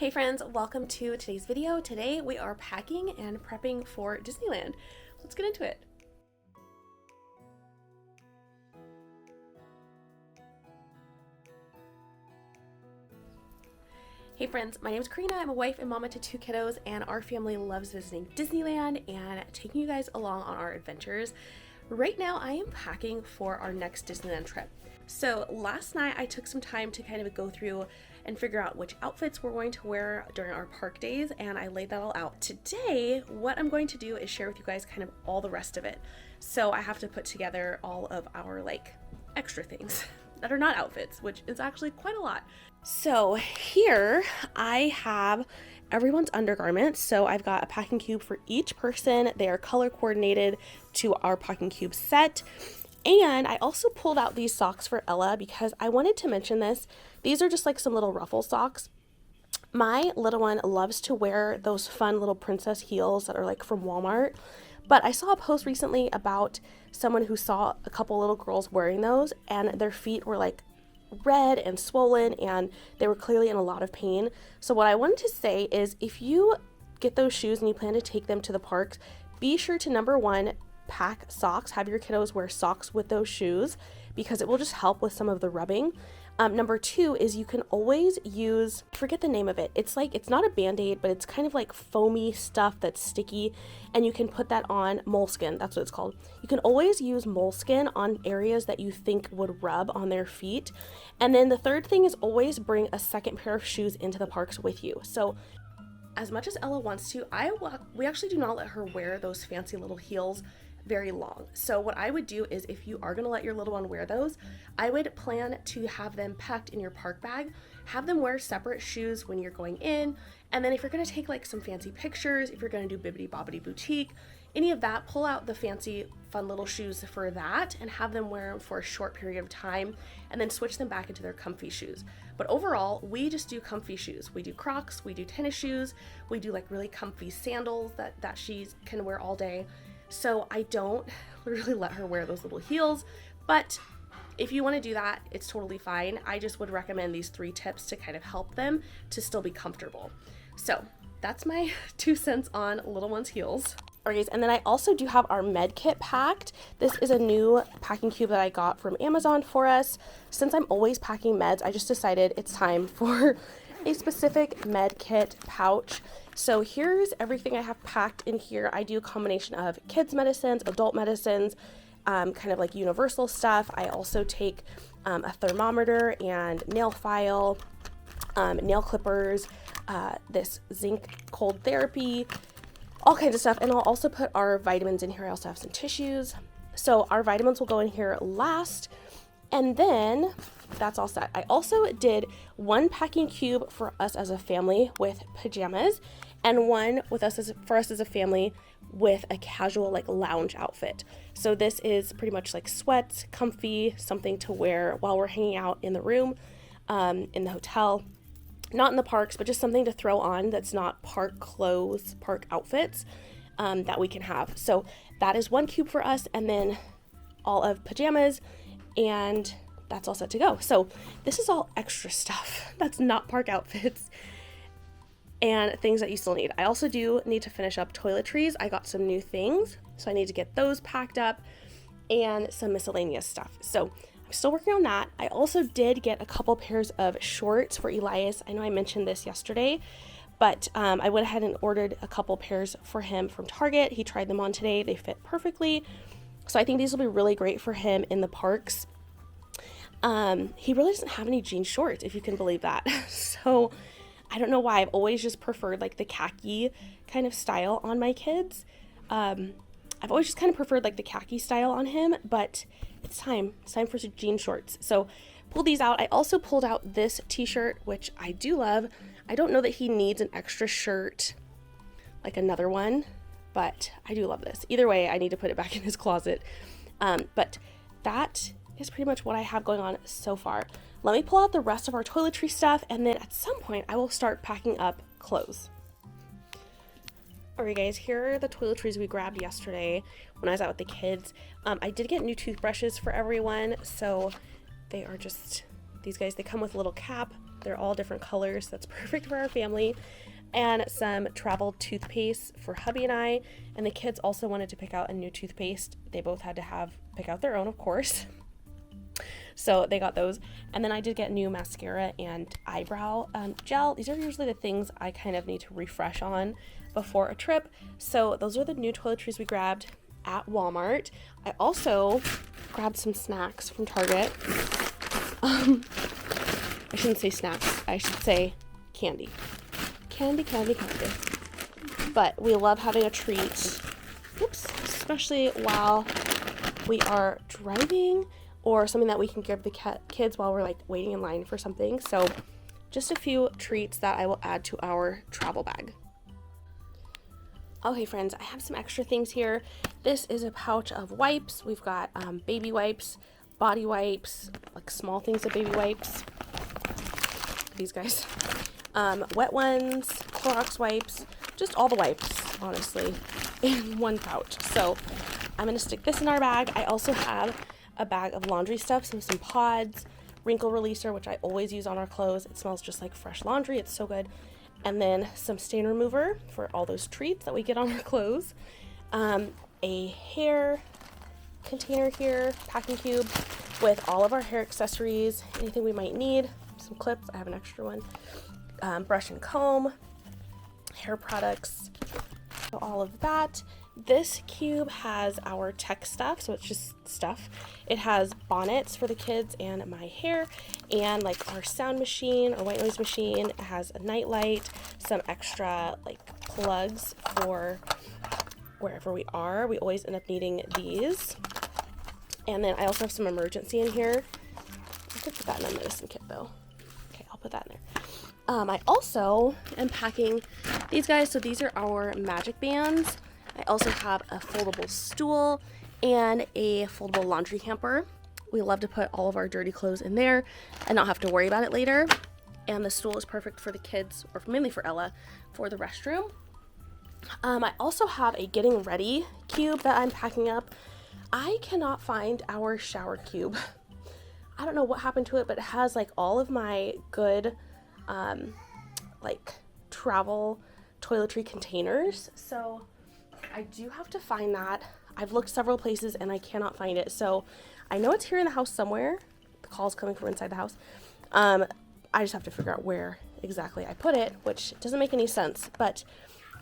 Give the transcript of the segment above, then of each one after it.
Hey friends, welcome to today's video. Today we are packing and prepping for Disneyland. Let's get into it. Hey friends, my name is Corina. I'm a wife and mama to 2 kiddos, and our family loves visiting Disneyland and taking you guys along on our adventures. Right now I am packing for our next Disneyland trip. So last night I took some time to kind of go through and figure out which outfits we're going to wear during our park days, and I laid that all out. Today, what I'm going to do is share with you guys kind of all the rest of it. So I have to put together all of our extra things that are not outfits, which is actually quite a lot. So here I have everyone's undergarments. So I've got a packing cube for each person. They are color coordinated to our packing cube set. And I also pulled out these socks for Ella because I wanted to mention this. These are just like some little ruffle socks. My little one loves to wear those fun little princess heels that are like from Walmart. But I saw a post recently about someone who saw a couple little girls wearing those and their feet were like red and swollen and they were clearly in a lot of pain. So what I wanted to say is if you get those shoes and you plan to take them to the parks, be sure to number one, pack socks, have your kiddos wear socks with those shoes because it will just help with some of the rubbing. Number two is you can always use, I forget the name of it. It's not a Band-Aid, but it's kind of like foamy stuff that's sticky, and you can put that on moleskin. That's what it's called. You can always use moleskin on areas that you think would rub on their feet. And then the third thing is always bring a second pair of shoes into the parks with you. So as much as Ella wants to, we actually do not let her wear those fancy little heels very long. So what I would do is if you are going to let your little one wear those, I would plan to have them packed in your park bag, have them wear separate shoes when you're going in, and then if you're going to take like some fancy pictures, if you're going to do Bibbidi Bobbidi Boutique, any of that, pull out the fancy fun little shoes for that and have them wear them for a short period of time and then switch them back into their comfy shoes. But overall, we just do comfy shoes. We do Crocs, we do tennis shoes, we do like really comfy sandals that she can wear all day. So I don't really let her wear those little heels, but if you want to do that, it's totally fine. I just would recommend these 3 tips to kind of help them to still be comfortable. So that's my 2 cents on little one's heels. Alright, and then I also do have our med kit packed. This is a new packing cube that I got from Amazon for us. Since I'm always packing meds, I just decided it's time for a specific med kit pouch. So here's everything I have packed in here. I do a combination of kids medicines, adult medicines, kind of like universal stuff. I also take a thermometer and nail file, nail clippers, this zinc cold therapy, all kinds of stuff. And I'll also put our vitamins in here. I also have some tissues. So our vitamins will go in here last. And then that's all set. I also did 1 packing cube for us as a family with pajamas and one with us for us as a family with a casual like lounge outfit. So this is pretty much like sweats, comfy, something to wear while we're hanging out in the room, in the hotel, not in the parks, but just something to throw on that's not park clothes, park outfits that we can have. So that is 1 cube for us, and then all of pajamas, and that's all set to go. So this is all extra stuff that's not park outfits and things that you still need. I also do need to finish up toiletries. I got some new things, so I need to get those packed up and some miscellaneous stuff. So I'm still working on that. I also did get a couple pairs of shorts for Elias. I know I mentioned this yesterday, but I went ahead and ordered a couple pairs for him from Target. He tried them on today. They fit perfectly. So I think these will be really great for him in the parks. He really doesn't have any jean shorts, if you can believe that. So I don't know why. I've always just preferred like the khaki kind of style on my kids. I've always just kind of preferred like the khaki style on him, but it's time for some jean shorts. So pull these out. I also pulled out this t-shirt, which I do love. I don't know that he needs an extra shirt, like another one, but I do love this. Either way, I need to put it back in his closet. But that is pretty much what I have going on so far. Let me pull out the rest of our toiletry stuff, and then at some point I will start packing up clothes. Alright guys, here are the toiletries we grabbed yesterday when I was out with the kids. I did get new toothbrushes for everyone, so they are just these guys. They come with a little cap They're all different colors. That's perfect for our family. And some travel toothpaste for hubby and I. And the kids also wanted to pick out a new toothpaste. They both had to pick out their own, of course. So they got those. And then I did get new mascara and eyebrow gel. These are usually the things I kind of need to refresh on before a trip. So those are the new toiletries we grabbed at Walmart. I also grabbed some snacks from Target. I shouldn't say snacks. I should say candy. Candy. But we love having a treat. Oops. Especially while we are driving, or something that we can give the kids while we're like waiting in line for something. So just a few treats that I will add to our travel bag. Okay friends, I have some extra things here. This is a pouch of wipes. We've got baby wipes, body wipes, like small things of baby wipes. These guys. Wet ones, Clorox wipes, just all the wipes, honestly, in one pouch. So I'm gonna stick this in our bag. I also have a bag of laundry stuff, so some pods, wrinkle releaser, which I always use on our clothes. It smells just like fresh laundry. It's so good. And then some stain remover for all those treats that we get on our clothes. A hair container here, packing cube with all of our hair accessories, anything we might need. Some clips, I have an extra one. Brush and comb, hair products, so all of that. This cube has our tech stuff, so it's just stuff. It has bonnets for the kids and my hair, and like our sound machine or white noise machine. It has a night light, some extra like plugs for wherever we are. We always end up needing these. And then I also have some emergency in here. I could put that in a medicine kit though. Okay, I'll put that in there. I also am packing these guys. So these are our magic bands. I also have a foldable stool and a foldable laundry hamper. We love to put all of our dirty clothes in there and not have to worry about it later. And the stool is perfect for the kids, or mainly for Ella, for the restroom. I also have a getting ready cube that I'm packing up. I cannot find our shower cube. I don't know what happened to it, but it has like all of my good like travel toiletry containers. So I do have to find that. I've looked several places and I cannot find it. So I know it's here in the house somewhere. The call's coming from inside the house. I just have to figure out where exactly I put it, which doesn't make any sense. But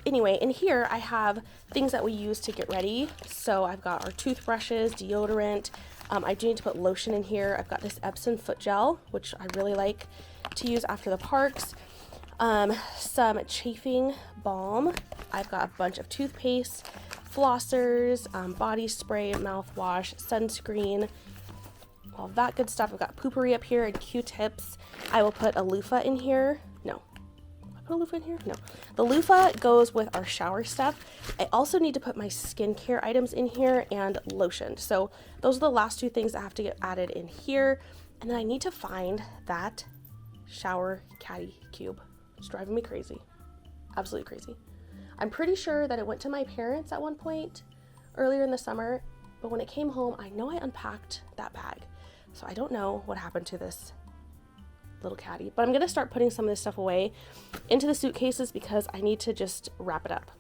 anyway, in here I have things that we use to get ready. So I've got our toothbrushes, deodorant. I do need to put lotion in here. I've got this Epsom foot gel, which I really like to use after the parks. Some chafing balm. I've got a bunch of toothpaste, flossers, body spray, mouthwash, sunscreen, all that good stuff. I've got poopery up here and Q-tips. I will put a loofah in here. No. I put a loofah in here? No. The loofah goes with our shower stuff. I also need to put my skincare items in here and lotion. So those are the last two things that have to get added in here. And then I need to find that shower caddy cube. It's driving me crazy. Absolutely crazy. I'm pretty sure that it went to my parents at one point earlier in the summer, but when it came home, I know I unpacked that bag. So I don't know what happened to this little caddy, but I'm going to start putting some of this stuff away into the suitcases because I need to just wrap it up.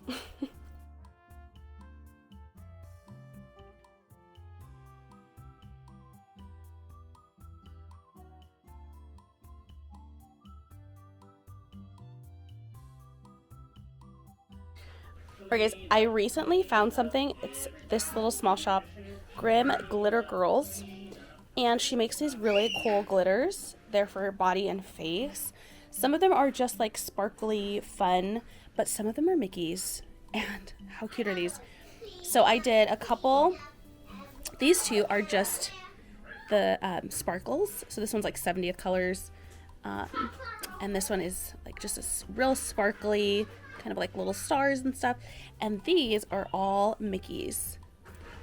Alright guys, I recently found something. It's this little small shop, Grim Glitter Girls, and she makes these really cool glitters. They're for her body and face. Some of them are just like sparkly fun, but some of them are Mickeys. And how cute are these? So I did a couple. These two are just the sparkles. So this one's like 70th colors, and this one is like just a real sparkly, kind of like little stars and stuff. And these are all Mickeys.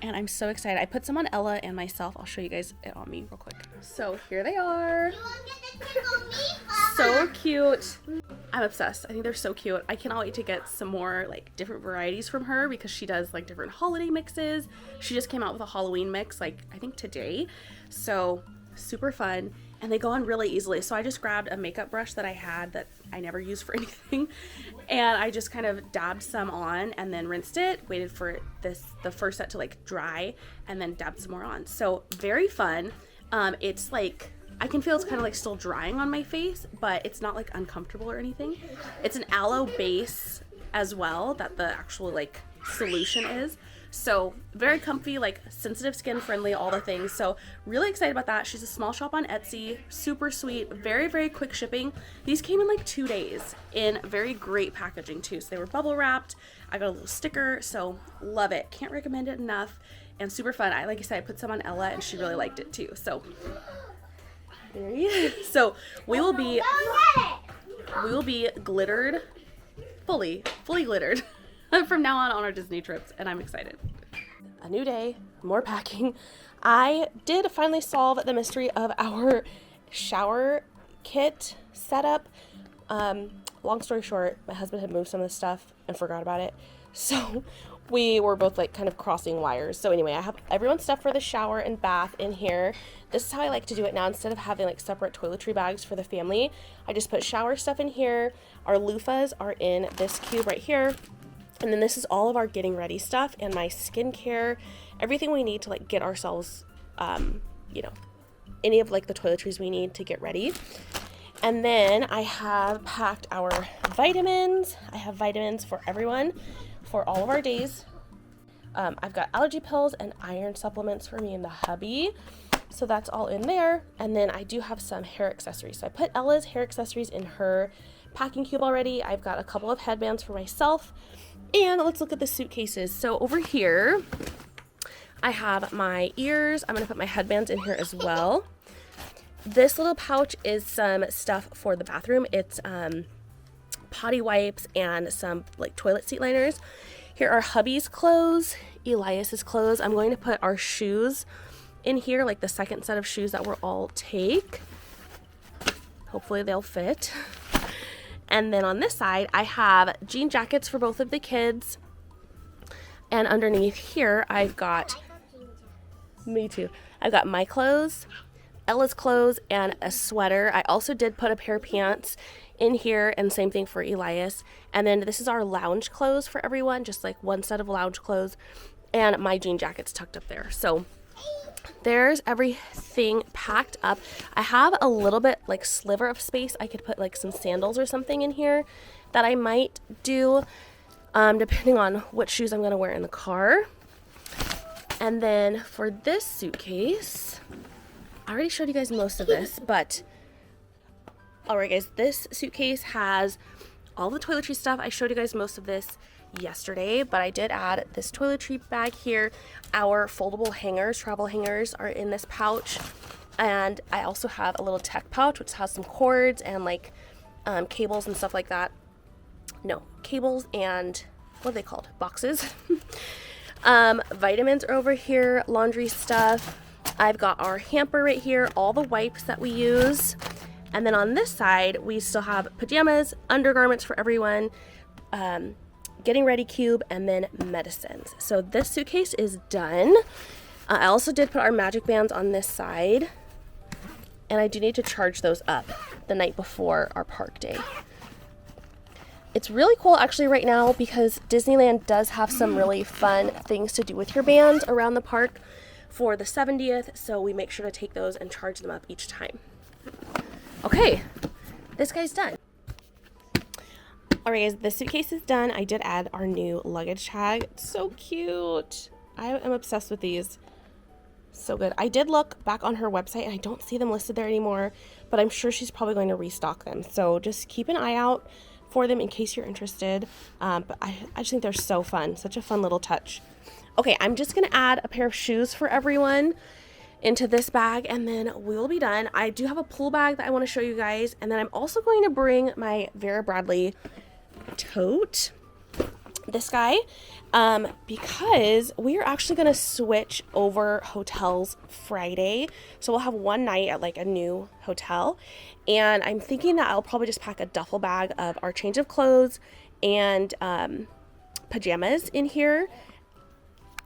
And I'm so excited. I put some on Ella and myself. I'll show you guys it on me real quick. So here they are. So cute. I'm obsessed. I think they're so cute. I cannot wait to get some more like different varieties from her because she does like different holiday mixes. She just came out with a Halloween mix like I think today. So super fun. and they go on really easily. So I just grabbed a makeup brush that I had that I never use for anything, and I just kind of dabbed some on and then rinsed it, waited for the first set to like dry, and then dabbed some more on. So very fun. It's like, I can feel it's kind of like still drying on my face, but it's not like uncomfortable or anything. It's an aloe base as well that the actual like solution is. So very comfy, like sensitive skin friendly, all the things. So really excited about that. She's a small shop on Etsy, super sweet, very, very quick shipping. These came in like 2 days in very great packaging too. So they were bubble wrapped. I got a little sticker, so love it. Can't recommend it enough, and super fun. Like I said, I put some on Ella and she really liked it too. So there you go. So we will be glittered, fully glittered from now on our Disney trips, and I'm excited. A new day, more packing. I did finally solve the mystery of our shower kit setup. Long story short, my husband had moved some of the stuff and forgot about it, so we were both like kind of crossing wires. So anyway, I have everyone's stuff for the shower and bath in here. This is how I like to do it now. Instead of having like separate toiletry bags for the family, I just put shower stuff in here. Our loofahs are in this cube right here. And then this is all of our getting ready stuff and my skincare, everything we need to like get ourselves, you know, any of like the toiletries we need to get ready. And then I have packed our vitamins. I have vitamins for everyone for all of our days. I've got allergy pills and iron supplements for me and the hubby. So that's all in there. And then I do have some hair accessories. So I put Ella's hair accessories in her packing cube already. I've got a couple of headbands for myself. And let's look at the suitcases. So over here, I have my ears. I'm going to put my headbands in here as well. This little pouch is some stuff for the bathroom. It's potty wipes and some like toilet seat liners. Here are hubby's clothes, Elias's clothes. I'm going to put our shoes in here, like the second set of shoes that we'll all take. Hopefully they'll fit. And then on this side, I have jean jackets for both of the kids. And underneath here, I've got, me too, I've got my clothes, Ella's clothes, and a sweater. I also did put a pair of pants in here, and same thing for Elias. And then this is our lounge clothes for everyone, just like one set of lounge clothes, and my jean jacket's tucked up there. So there's everything packed up. I have a little bit like sliver of space. I could put like some sandals or something in here that I might do, depending on what shoes I'm going to wear in the car. And then for this suitcase, I already showed you guys most of this, but all right guys, this suitcase has all the toiletry stuff. I showed you guys most of this yesterday, but I did add this toiletry bag here. Our foldable hangers, travel hangers, are in this pouch, and I also have a little tech pouch which has some cords and like cables and stuff like that. No, cables and what are they called? Boxes. Vitamins are over here, laundry stuff. I've got our hamper right here, all the wipes that we use. And then on this side, we still have pajamas, undergarments for everyone, getting ready cube, and then medicines. So this suitcase is done. I also did put our magic bands on this side, and I do need to charge those up the night before our park day. It's really cool actually right now because Disneyland does have some really fun things to do with your band around the park for the 70th, so we make sure to take those and charge them up each time. Okay, this guy's done. Alright guys, this suitcase is done. I did add our new luggage tag. It's so cute. I am obsessed with these. So good. I did look back on her website and I don't see them listed there anymore, but I'm sure she's probably going to restock them. So just keep an eye out for them in case you're interested. But I just think they're so fun. Such a fun little touch. Okay, I'm just going to add a pair of shoes for everyone into this bag, and then we will be done. I do have a pool bag that I want to show you guys, and then I'm also going to bring my Vera Bradley tote, this guy, because we are actually going to switch over hotels Friday. So we'll have one night at like a new hotel, and I'm thinking that I'll probably just pack a duffel bag of our change of clothes and pajamas in here.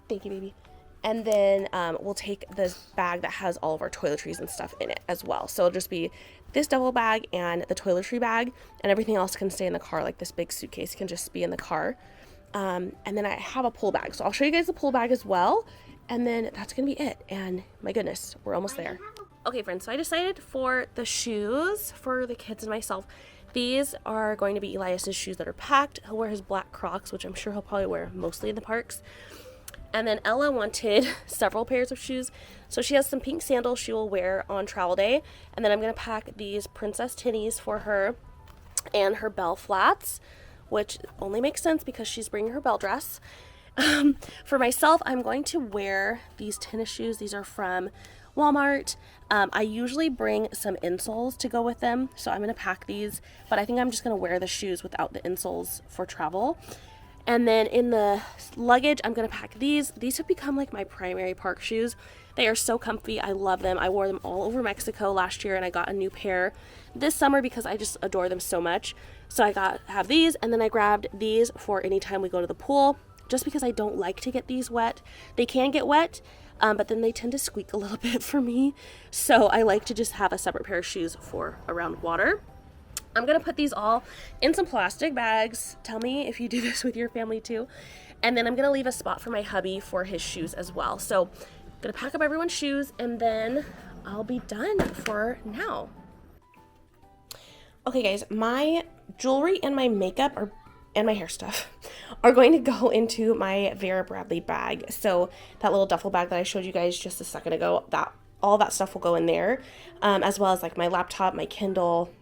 Thank you, baby. And then we'll take this bag that has all of our toiletries and stuff in it as well. So it'll just be this double bag and the toiletry bag, and everything else can stay in the car. Like this big suitcase can just be in the car. And then I have a pull bag. So I'll show you guys the pull bag as well. And then that's going to be it. And my goodness, we're almost there. Okay, friends, so I decided for the shoes for the kids and myself. These are going to be Elias's shoes that are packed. He'll wear his black Crocs, which I'm sure he'll probably wear mostly in the parks. And then Ella wanted several pairs of shoes. So she has some pink sandals she will wear on travel day. And then I'm going to pack these Princess Tinnies for her and her Belle Flats, which only makes sense because she's bringing her Belle dress. For myself, I'm going to wear these tennis shoes. These are from Walmart. I usually bring some insoles to go with them. So I'm going to pack these. But I think I'm just going to wear the shoes without the insoles for travel. And then in the luggage, I'm going to pack these. These have become like my primary park shoes. They are so comfy. I love them. I wore them all over Mexico last year, and I got a new pair this summer because I just adore them so much. So I have these, and then I grabbed these for any time we go to the pool, just because I don't like to get these wet. They can get wet, but then they tend to squeak a little bit for me. So I like to just have a separate pair of shoes for around water. I'm going to put these all in some plastic bags. Tell me if you do this with your family too. And then I'm going to leave a spot for my hubby for his shoes as well. So I'm going to pack up everyone's shoes, and then I'll be done for now. Okay guys, my jewelry and my makeup and my hair stuff are going to go into my Vera Bradley bag. So that little duffel bag that I showed you guys just a second ago, all that stuff will go in there, as well as like my laptop, my Kindle.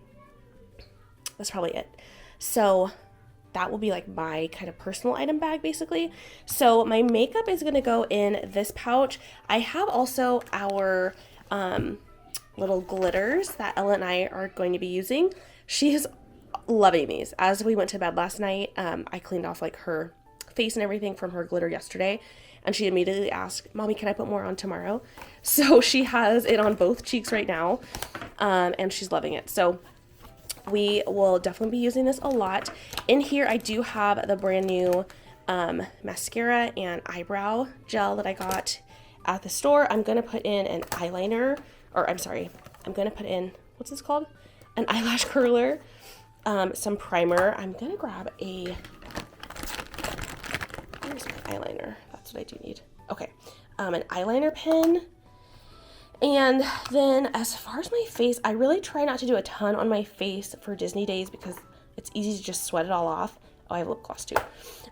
That's probably it. So that will be like my kind of personal item bag basically. So my makeup is going to go in this pouch. I have also our little glitters that Ella and I are going to be using. She is loving these. As we went to bed last night, I cleaned off like her face and everything from her glitter yesterday, and she immediately asked, "Mommy, can I put more on tomorrow?" So she has it on both cheeks right now, and she's loving it. So we will definitely be using this a lot. In here, I do have the brand new mascara and eyebrow gel that I got at the store. I'm going to put in an eyeliner, or I'm sorry, I'm going to put in, what's this called? An eyelash curler, some primer. I'm going to grab where's my eyeliner? That's what I do need. Okay, an eyeliner pen. And then as far as my face, I really try not to do a ton on my face for Disney days because it's easy to just sweat it all off. Oh, I have lip gloss too.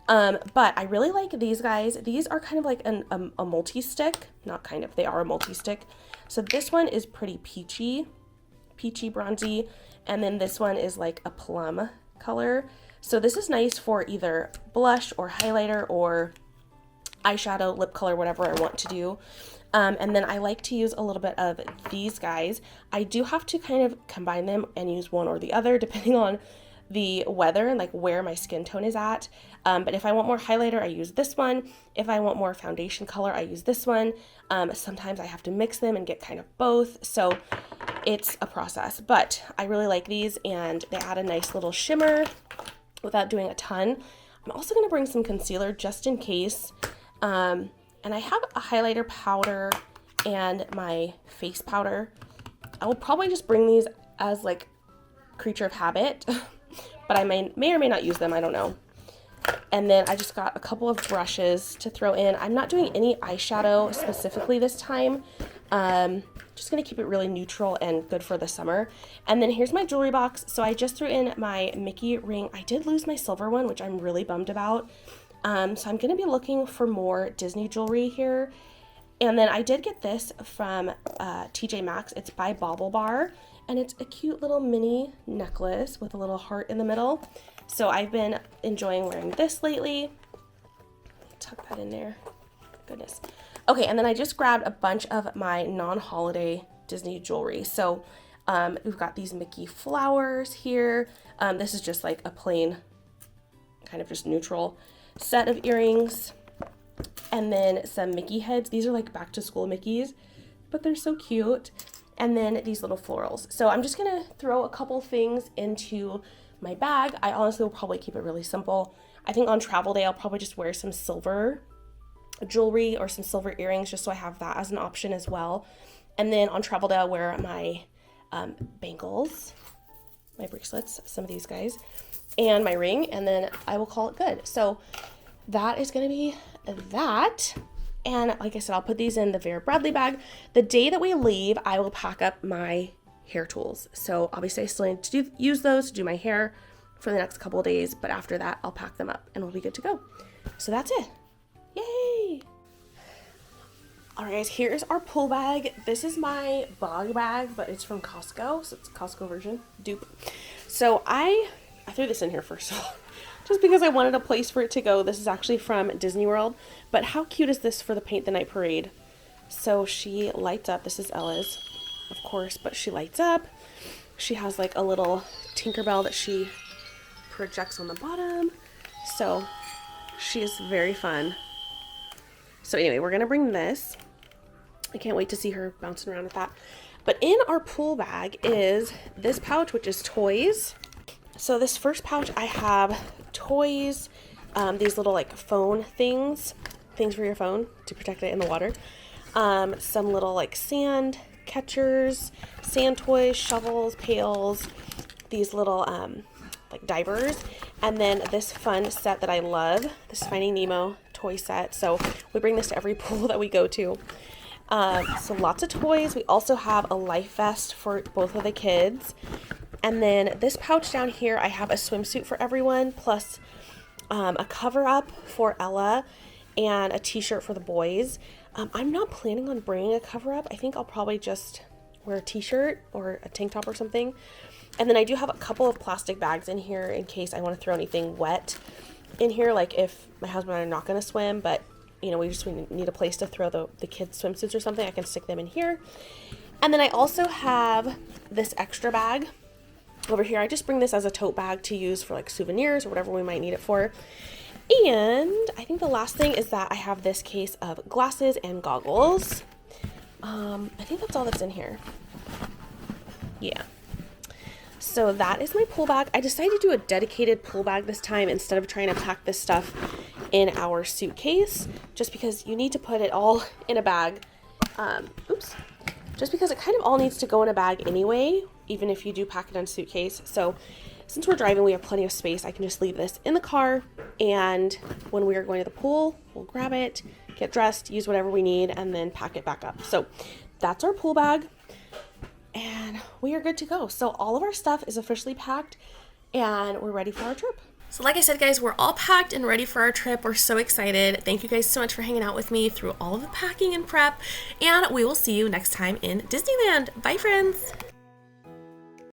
But I really like these guys. These are kind of like a multi-stick. Not kind of, they are a multi-stick. So this one is pretty peachy bronzy. And then this one is like a plum color. So this is nice for either blush or highlighter or eyeshadow, lip color, whatever I want to do. And then I like to use a little bit of these guys. I do have to kind of combine them and use one or the other depending on the weather and like where my skin tone is at. But if I want more highlighter, I use this one. If I want more foundation color, I use this one. Sometimes I have to mix them and get kind of both. So it's a process, but I really like these, and they add a nice little shimmer without doing a ton. I'm also going to bring some concealer just in case. And I have a highlighter powder and my face powder. I will probably just bring these as like creature of habit, but I may or may not use them. I don't know. And then I just got a couple of brushes to throw in. I'm not doing any eyeshadow specifically this time. Just going to keep it really neutral and good for the summer. And then here's my jewelry box. So I just threw in my Mickey ring. I did lose my silver one, which I'm really bummed about. So I'm going to be looking for more Disney jewelry here. And then I did get this from TJ Maxx. It's by Bauble Bar, and it's a cute little mini necklace with a little heart in the middle. So I've been enjoying wearing this lately. Tuck that in there. Goodness. Okay, and then I just grabbed a bunch of my non-holiday Disney jewelry. So we've got these Mickey flowers here. This is just like a plain, kind of just neutral set of earrings. And then some Mickey heads. These are like back to school Mickeys, but they're so cute. And then these little florals. So I'm just gonna throw a couple things into my bag. I honestly will probably keep it really simple. I think on travel day, I'll probably just wear some silver jewelry or some silver earrings, just so I have that as an option as well. And then on travel day, I'll wear my bangles, my bracelets, some of these guys, and my ring, and then I will call it good. So that is going to be that. And like I said, I'll put these in the Vera Bradley bag. The day that we leave, I will pack up my hair tools. So obviously I still need to use those to do my hair for the next couple of days, but after that, I'll pack them up and we'll be good to go. So that's it. Yay! All right, guys, here's our pull bag. This is my bog bag, but it's from Costco, so it's a Costco version, dupe. So I threw this in here first of all, just because I wanted a place for it to go. This is actually from Disney World, but how cute is this for the Paint the Night parade? So she lights up. This is Ella's, of course, but she lights up. She has like a little Tinkerbell that she projects on the bottom. So she is very fun. So anyway, we're gonna bring this. I can't wait to see her bouncing around with that. But in our pull bag is this pouch, which is toys. So this first pouch, I have toys, these little like phone things for your phone to protect it in the water. Some little like sand catchers, sand toys, shovels, pails, these little like divers, and then this fun set that I love, this Finding Nemo toy set. So we bring this to every pool that we go to. So lots of toys. We also have a life vest for both of the kids. And then this pouch down here, I have a swimsuit for everyone, plus a cover up for Ella and a t-shirt for the boys. I'm not planning on bringing a cover up. I think I'll probably just wear a t-shirt or a tank top or something. And then I do have a couple of plastic bags in here in case I want to throw anything wet in here, like if my husband and I are not going to swim, but you know, we need a place to throw the kids' swimsuits or something. I can stick them in here. And then I also have this extra bag over here. I just bring this as a tote bag to use for like souvenirs or whatever we might need it for. And I think the last thing is that I have this case of glasses and goggles. I think that's all that's in here. Yeah. So that is my pull bag. I decided to do a dedicated pull bag this time instead of trying to pack this stuff in our suitcase, just because you need to put it all in a bag. Just because it kind of all needs to go in a bag anyway, even if you do pack it in a suitcase. So since we're driving, we have plenty of space. I can just leave this in the car, and when we are going to the pool, we'll grab it, get dressed, use whatever we need, and then pack it back up. So that's our pool bag, and we are good to go. So all of our stuff is officially packed, and we're ready for our trip. So like I said, guys, we're all packed and ready for our trip. We're so excited. Thank you guys so much for hanging out with me through all of the packing and prep, and we will see you next time in Disneyland. Bye, friends.